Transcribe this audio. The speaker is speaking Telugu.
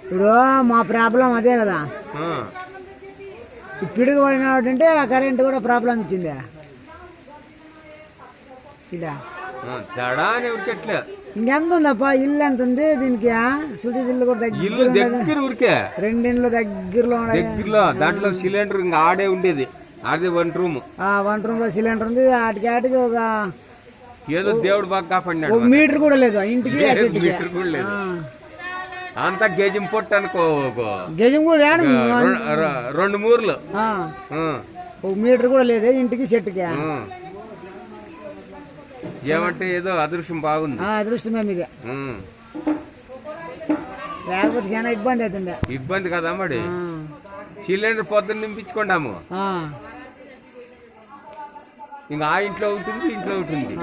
ఇప్పుడు మా ప్రాబ్లం అదే కదా. పిడుగు పడినటువంటి ఆ కరెంట్ కూడా ప్రాబ్లం ఇచ్చింది. ఇలా ఇంకెంత ఉందప్ప? ఇల్లు ఎంత ఉంది దీనికి? సుడి ఇల్లు కూడా దగ్గర ఊరికే 2 ఇండ్లు దగ్గరలో దాంట్లో సిలిండర్ ఇంకా ఆడే ఉండేది. అదే 1 రూమ్. 1 రూమ్ లో సిలిండర్ ఉంది. ఆటికి ఒక ఏదో దేవుడు బాగా కాపాడినాడు. 1 మీటర్ కూడా లేదు ఇంటికి. మీటర్ కూడా లేదు. అంతా గేజం పొట్టు అనుకో. గేజం కూడా 2 మూరలు. 1 మీటర్ కూడా లేదు ఇంటికి చెట్టుకి. ఏమంటే ఏదో అదృష్టం బాగుంది. అదృష్టమే మీద. లేకపోతే చాలా ఇబ్బంది అవుతుంది. ఇబ్బంది కదా మరి. సిలిండర్ పొద్దున్న నింపించుకున్నాము. ఇంకా ఆ ఇంట్లో ఉంటుంది, ఇంట్లో ఉంటుంది.